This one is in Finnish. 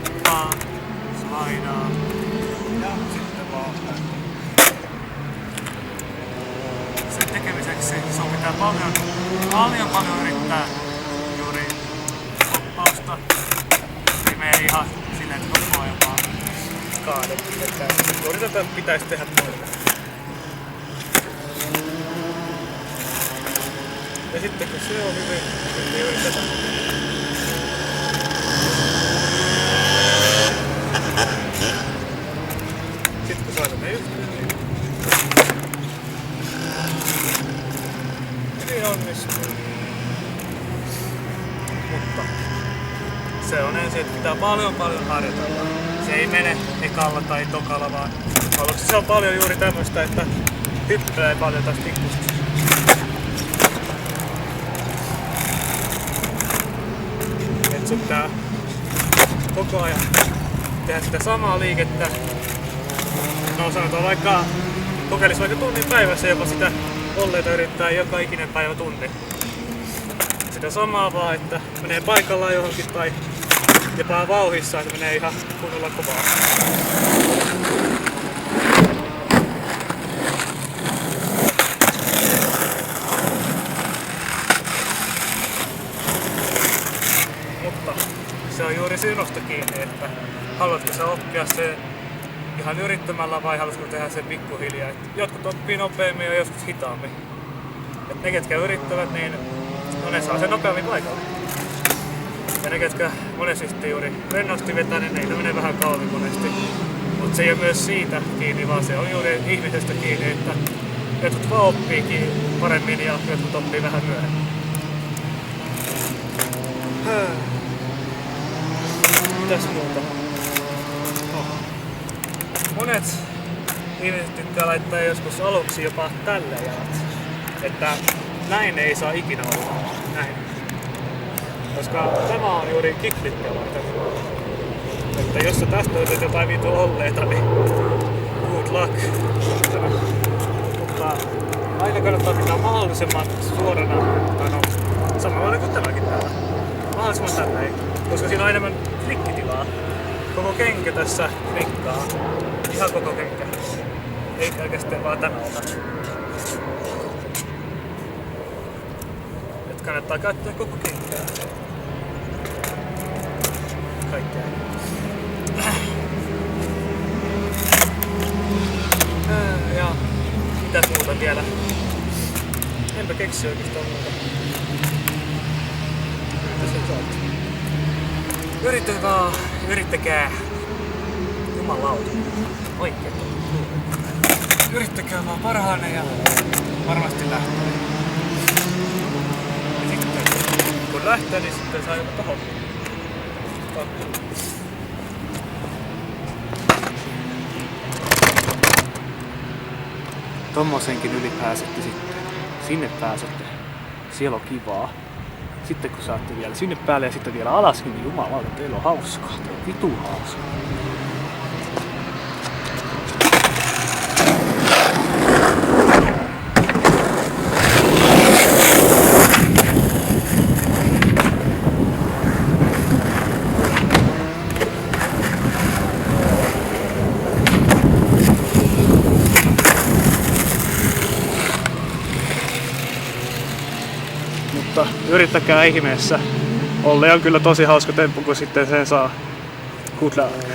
hoppaa, slaidaa ja sitten vaan sen tekemiseksi sun pitää paljon yrittää juuri hoppausta. Ei mene ihan silleen, että koko ajan vaan kaadet. Juuri tätä pitäisi tehdä paljon. Ja sitten kun se on hyvin, niin juuri tätä. Sitten kun saadaan ne yhteen, niin hyvin onnistuu. Mutta se on ensin, että pitää paljon harjoitella. Se ei mene ekalla tai tokalla, vaan aluksi se on paljon juuri tämmöstä, että hyppää paljon taas tikkusta. Et sun pitää koko ajan tehdä sitä samaa liikettä. No sanotaan vaikka, kokeilis vaikka tunnin päivässä jopa sitä olleita yrittää joka ikinen päivä tunti. Sitä samaa vaan, että menee paikallaan johonkin tai jopa vauhissa, että menee ihan kunnolla kovaa. Mutta se on juuri sinusta kiinni, että haluatko sä oppia se ihan yrittämällä vai haluatko tehdä sen pikkuhiljaa. Et jotkut oppii nopeammin ja joskus hitaammin. Et ne ketkä yrittävät, niin no ne saa sen nopeammin paikalle. Ja ne ketkä monesti juuri rennosti vetää, niin neillä menee vähän kauemmin monesti. Mutta se ei ole myös siitä kiinni, vaan se on juuri ihmisestä kiinni, että jotkut vaan oppiikin paremmin ja jotkut oppii vähän myöhemmin. Mitäs muuta? No. Monet ihmiset tykkää laittaa joskus aluksi jopa tälle jalat. Että näin ei saa ikinä olla. Näin. Koska tämä on juuri kickflippiä varten. Että jos sä tästä otat jotain vitu olleita, niin good luck. Mutta aina kannattaa pitää mahdollisimman suorana, tai no samalla kuin tämäkin täällä. Mahdollisimman tälleen, koska siinä on enemmän flikkitilaa. Koko kenkä tässä flikkaa. Ihan koko kenkä. Ei pelkästään vaan tämältä. Et kannattaa käyttää koko kenkää. Kaikkea. Ja mitäs muuta vielä? Enpä keksi oikeastaan muuta. Yrittäkää. Jumalauta. Oikein. Yrittäkää vaan parhaanne ja varmasti lähtee. Ja sitten kun lähtee, niin sitten saa jopa tohon. Tommosenkin yli pääsette sitten. Sinne pääsette. Siellä on kivaa. Sitten kun saatte vielä sinne päälle ja sitten vielä alaskin, niin jumalauta, teillä on hauskaa. Teillä on vitu hauskaa. Mutta yrittäkää ihmeessä. Olle on kyllä tosi hauska temppu, kun sitten sen saa. Good luck.